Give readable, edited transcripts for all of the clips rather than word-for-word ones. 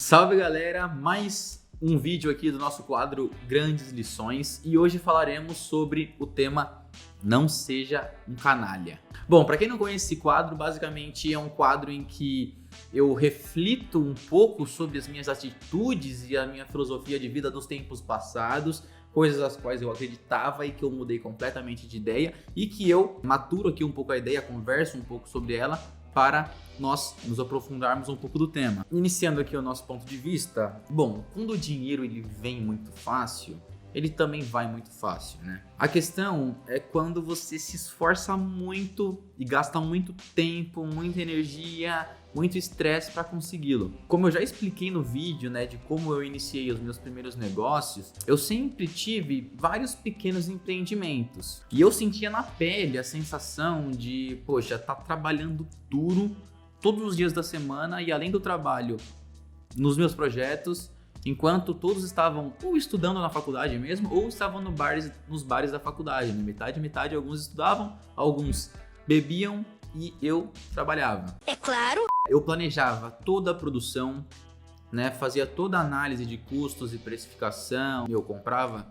Salve galera, mais um vídeo aqui do nosso quadro Grandes Lições e hoje falaremos sobre o tema Não Seja um Canalha. Bom, para quem não conhece esse quadro, basicamente é um quadro em que eu reflito um pouco sobre as minhas atitudes e a minha filosofia de vida dos tempos passados, coisas às quais eu acreditava e que eu mudei completamente de ideia e que eu maturo aqui um pouco a ideia, converso um pouco sobre ela para nós nos aprofundarmos um pouco do tema. Iniciando aqui o nosso ponto de vista, bom, quando o dinheiro ele vem muito fácil, ele também vai muito fácil, né? A questão é quando você se esforça muito e gasta muito tempo, muita energia, muito estresse para consegui-lo. Como eu já expliquei no vídeo, né, de como eu iniciei os meus primeiros negócios, eu sempre tive vários pequenos empreendimentos. E eu sentia na pele a sensação de, poxa, tá trabalhando duro todos os dias da semana e além do trabalho nos meus projetos, enquanto todos estavam ou estudando na faculdade mesmo, ou estavam nos bares da faculdade, né? Metade, alguns estudavam, alguns bebiam e eu trabalhava. É claro! Eu planejava toda a produção, né? Fazia toda a análise de custos e precificação, eu comprava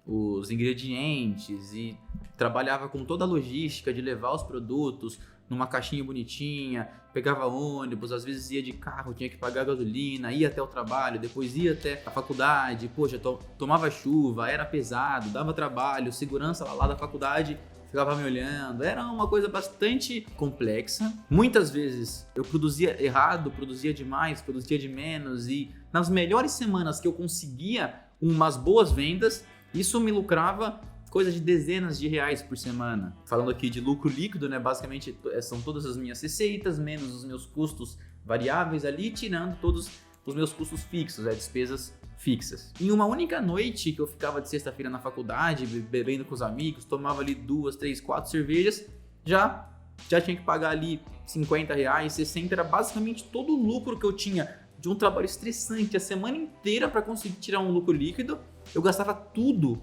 os ingredientes e trabalhava com toda a logística de levar os produtos numa caixinha bonitinha, pegava ônibus, às vezes ia de carro, tinha que pagar gasolina, ia até o trabalho, depois ia até a faculdade, poxa, tomava chuva, era pesado, dava trabalho, segurança lá da faculdade ficava me olhando, era uma coisa bastante complexa. Muitas vezes eu produzia errado, produzia demais, produzia de menos e nas melhores semanas que eu conseguia umas boas vendas, isso me lucrava coisa de dezenas de reais por semana. Falando aqui de lucro líquido, né? Basicamente são todas as minhas receitas, menos os meus custos variáveis ali, tirando todos os meus custos fixos, despesas fixas. Em uma única noite que eu ficava de sexta-feira na faculdade, bebendo com os amigos, tomava ali 2, 3, 4 cervejas, já tinha que pagar ali 50 reais, 60, era basicamente todo o lucro que eu tinha de um trabalho estressante a semana inteira para conseguir tirar um lucro líquido. Eu gastava tudo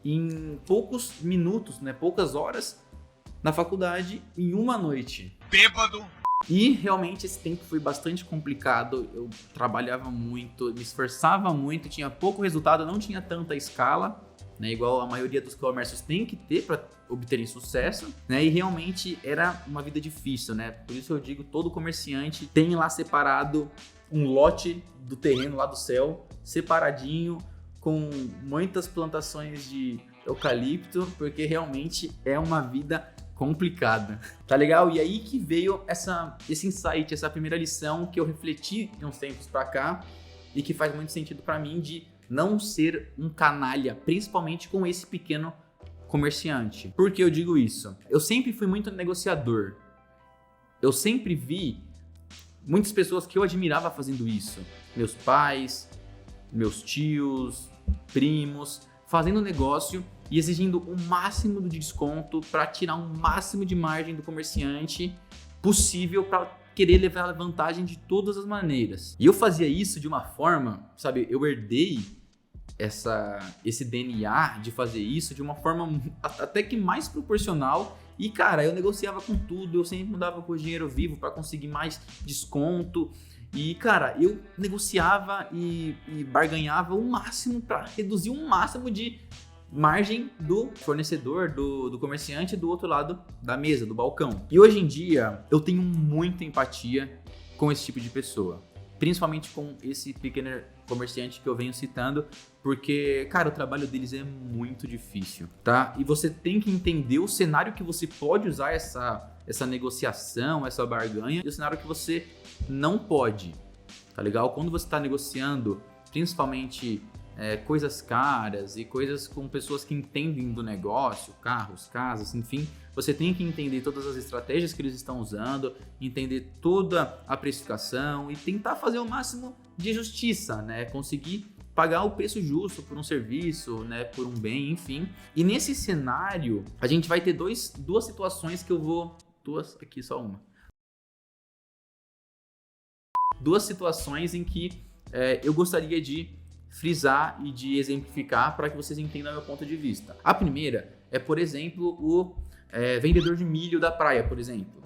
em poucos minutos, né, poucas horas na faculdade em uma noite. Bêbado! E realmente esse tempo foi bastante complicado, eu trabalhava muito, me esforçava muito, tinha pouco resultado, não tinha tanta escala, né, igual a maioria dos comércios tem que ter para obterem sucesso, né, e realmente era uma vida difícil, né, por isso eu digo, todo comerciante tem lá separado um lote do terreno lá do céu, separadinho, com muitas plantações de eucalipto, porque realmente é uma vida complicada, tá legal? E aí que veio esse insight, essa primeira lição que eu refleti de uns tempos pra cá e que faz muito sentido pra mim de não ser um canalha, principalmente com esse pequeno comerciante. Por que eu digo isso? Eu sempre fui muito negociador, eu sempre vi muitas pessoas que eu admirava fazendo isso, meus pais, meus tios, primos, fazendo negócio e exigindo o máximo de desconto para tirar um máximo de margem do comerciante possível para querer levar a vantagem de todas as maneiras. E eu fazia isso de uma forma, sabe, eu herdei esse DNA de fazer isso de uma forma até que mais proporcional. E cara, eu negociava com tudo, eu sempre mudava com o dinheiro vivo para conseguir mais desconto. E cara, eu negociava e barganhava o máximo para reduzir o máximo de margem do fornecedor, do comerciante do outro lado da mesa, do balcão. E hoje em dia eu tenho muita empatia com esse tipo de pessoa, principalmente com esse pequeno comerciante que eu venho citando, porque, cara, o trabalho deles é muito difícil, tá? E você tem que entender o cenário que você pode usar essa negociação, essa barganha, e o cenário que você não pode, tá legal? Quando você está negociando, principalmente coisas caras e coisas com pessoas que entendem do negócio, carros, casas, enfim, você tem que entender todas as estratégias que eles estão usando, entender toda a precificação e tentar fazer o máximo de justiça, né? Conseguir pagar o preço justo por um serviço, né? Por um bem, enfim. E nesse cenário, a gente vai ter duas situações que eu vou... aqui só uma. Duas situações em que eu gostaria de frisar e de exemplificar para que vocês entendam o meu ponto de vista. A primeira é, por exemplo, o vendedor de milho da praia, por exemplo.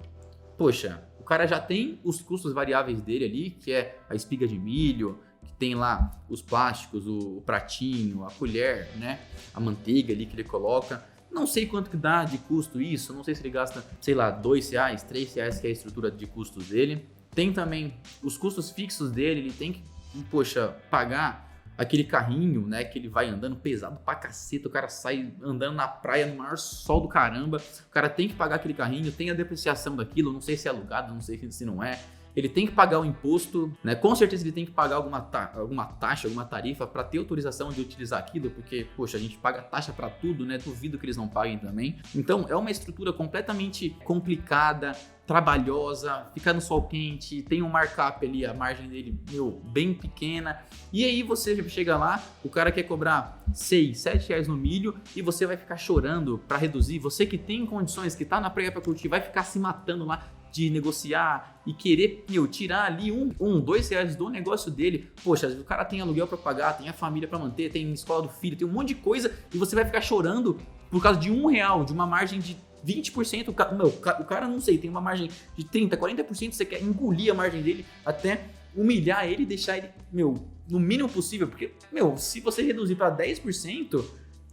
Poxa, o cara já tem os custos variáveis dele ali, que é a espiga de milho, tem lá os plásticos, o pratinho, a colher, né? A manteiga ali que ele coloca. Não sei quanto que dá de custo isso, não sei se ele gasta, sei lá, R$2, R$3, que é a estrutura de custos dele. Tem também os custos fixos dele, ele tem que, poxa, pagar aquele carrinho, né, que ele vai andando pesado pra caceta, o cara sai andando na praia no maior sol do caramba, o cara tem que pagar aquele carrinho, tem a depreciação daquilo, não sei se é alugado, não sei se não é. Ele tem que pagar o imposto, né? Com certeza ele tem que pagar alguma taxa, alguma tarifa para ter autorização de utilizar aquilo, porque, poxa, a gente paga taxa para tudo, né? Duvido que eles não paguem também. Então, é uma estrutura completamente complicada, trabalhosa, fica no sol quente, tem um markup ali, a margem dele, bem pequena. E aí você chega lá, o cara quer cobrar 6, 7 reais no milho e você vai ficar chorando para reduzir. Você que tem condições, que tá na praia para curtir, vai ficar se matando lá de negociar e querer, tirar ali R$2 reais do negócio dele. Poxa, o cara tem aluguel para pagar, tem a família para manter, tem escola do filho, tem um monte de coisa e você vai ficar chorando por causa de R$1, de uma margem de 20%. O cara, não sei, tem uma margem de 30%, 40%, você quer engolir a margem dele até humilhar ele e deixar ele, no mínimo possível, porque, se você reduzir para 10%,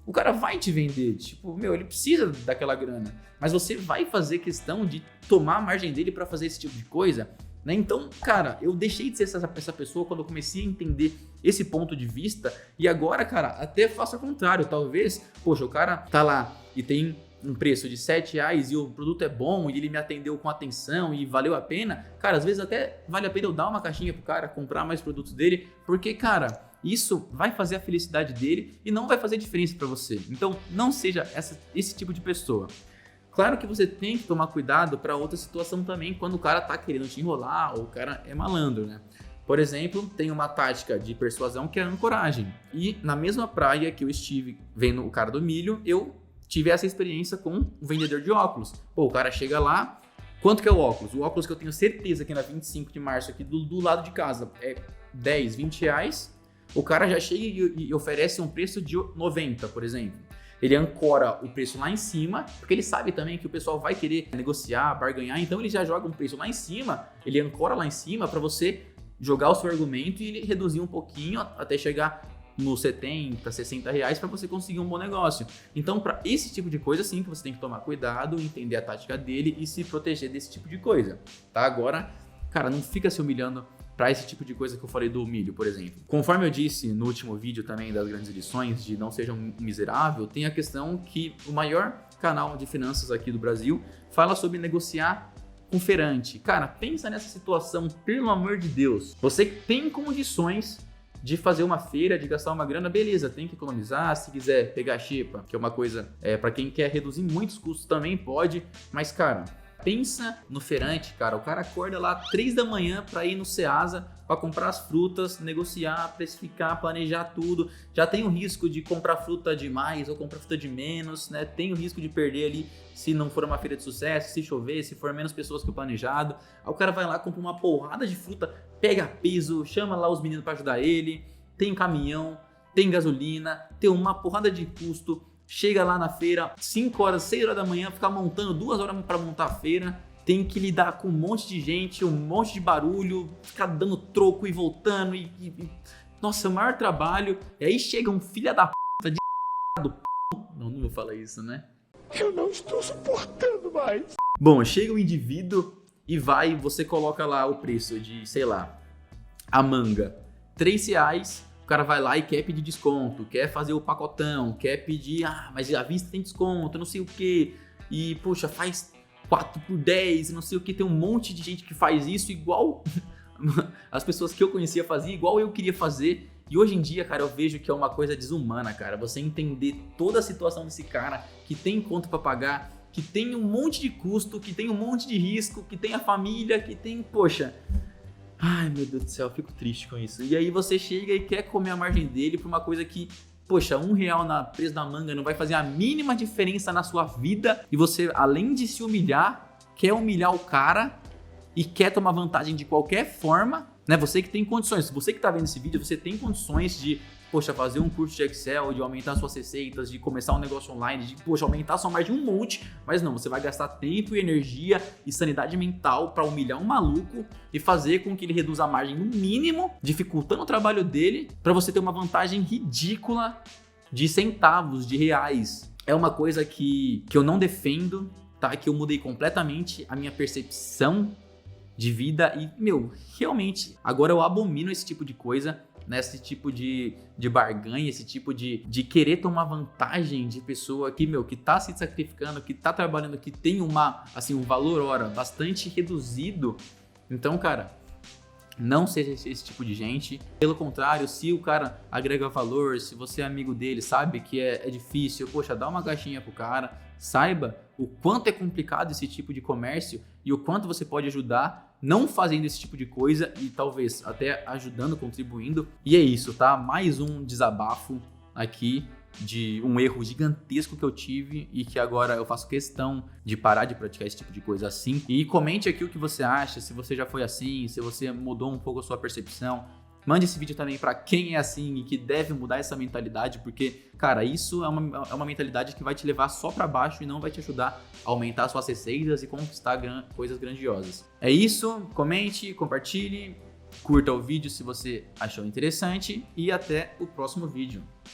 o cara vai te vender, tipo, ele precisa daquela grana, mas você vai fazer questão de tomar a margem dele para fazer esse tipo de coisa, né? Então, cara, eu deixei de ser essa pessoa quando eu comecei a entender esse ponto de vista e agora, cara, até faço ao contrário, talvez, poxa, o cara tá lá e tem um preço de R$7 e o produto é bom e ele me atendeu com atenção e valeu a pena, cara, às vezes até vale a pena eu dar uma caixinha pro cara, comprar mais produtos dele, porque, cara, isso vai fazer a felicidade dele e não vai fazer diferença para você. Então, não seja esse tipo de pessoa. Claro que você tem que tomar cuidado para outra situação também, quando o cara tá querendo te enrolar ou o cara é malandro, né? Por exemplo, tem uma tática de persuasão que é a ancoragem. E na mesma praia que eu estive vendo o cara do milho, eu tive essa experiência com o vendedor de óculos. Pô, o cara chega lá, quanto que é o óculos? O óculos que eu tenho certeza que na 25 de março aqui do lado de casa é 10, 20 reais. O cara já chega e oferece um preço de 90, por exemplo. Ele ancora o preço lá em cima, porque ele sabe também que o pessoal vai querer negociar, barganhar, então ele já joga um preço lá em cima, ele ancora lá em cima para você jogar o seu argumento e ele reduzir um pouquinho até chegar nos 70, 60 reais para você conseguir um bom negócio. Então, para esse tipo de coisa, sim, que você tem que tomar cuidado, entender a tática dele e se proteger desse tipo de coisa, tá? Agora, cara, não fica se humilhando para esse tipo de coisa que eu falei do milho, por exemplo. Conforme eu disse no último vídeo também das grandes lições de não seja um miserável, tem a questão que o maior canal de finanças aqui do Brasil fala sobre negociar com feirante. Cara, pensa nessa situação, pelo amor de Deus. Você tem condições de fazer uma feira, de gastar uma grana, beleza, tem que economizar, se quiser pegar xepa, que é uma coisa, para quem quer reduzir muitos custos também pode, mas, cara, pensa no feirante, cara. O cara acorda lá 3 da manhã para ir no Ceasa para comprar as frutas, negociar, precificar, planejar tudo. Já tem o risco de comprar fruta de mais ou comprar fruta de menos, né? Tem o risco de perder ali se não for uma feira de sucesso, se chover, se for menos pessoas que o planejado. Aí o cara vai lá, compra uma porrada de fruta, pega peso, chama lá os meninos para ajudar ele, tem caminhão, tem gasolina, tem uma porrada de custo. Chega lá na feira, 5 horas, 6 horas da manhã, fica montando 2 horas para montar a feira, tem que lidar com um monte de gente, um monte de barulho, ficar dando troco e voltando nossa, o maior trabalho. E aí chega um filho da p*** de do p***. Não vou falar isso, né? Eu não estou suportando mais. Bom, chega um indivíduo e você coloca lá o preço de, sei lá, a manga, R$3. O cara vai lá e quer pedir desconto, quer fazer o pacotão, quer pedir, mas à vista tem desconto, não sei o que, e poxa, faz 4 por 10, não sei o que, tem um monte de gente que faz isso igual as pessoas que eu conhecia faziam, igual eu queria fazer, e hoje em dia, cara, eu vejo que é uma coisa desumana, cara, você entender toda a situação desse cara, que tem conta pra pagar, que tem um monte de custo, que tem um monte de risco, que tem a família, que tem, poxa... Ai, meu Deus do céu, eu fico triste com isso. E aí você chega e quer comer a margem dele por uma coisa que, poxa, R$1 na preço da manga não vai fazer a mínima diferença na sua vida. E você, além de se humilhar, quer humilhar o cara e quer tomar vantagem de qualquer forma né? Você que tem condições, você que tá vendo esse vídeo, você tem condições de, poxa, fazer um curso de Excel, de aumentar suas receitas, de começar um negócio online, de, poxa, aumentar sua margem um monte, mas não, você vai gastar tempo e energia e sanidade mental para humilhar um maluco e fazer com que ele reduza a margem no mínimo, dificultando o trabalho dele, para você ter uma vantagem ridícula de centavos, de reais. É uma coisa que eu não defendo, tá? Que eu mudei completamente a minha percepção de vida e, realmente, agora eu abomino esse tipo de coisa, né? Esse tipo de barganha, esse tipo de querer tomar vantagem de pessoa que tá se sacrificando, que tá trabalhando, que tem um valor hora bastante reduzido. Então, cara, não seja esse tipo de gente. Pelo contrário, se o cara agrega valor, se você é amigo dele, sabe que é difícil, poxa, dá uma caixinha pro cara, saiba o quanto é complicado esse tipo de comércio e o quanto você pode ajudar não fazendo esse tipo de coisa e talvez até ajudando, contribuindo. E é isso, tá? Mais um desabafo aqui de um erro gigantesco que eu tive e que agora eu faço questão de parar de praticar esse tipo de coisa assim. E comente aqui o que você acha, se você já foi assim, se você mudou um pouco a sua percepção. Mande esse vídeo também para quem é assim e que deve mudar essa mentalidade, porque, cara, isso é uma mentalidade que vai te levar só para baixo e não vai te ajudar a aumentar suas receitas e conquistar coisas grandiosas. É isso, comente, compartilhe, curta o vídeo se você achou interessante e até o próximo vídeo.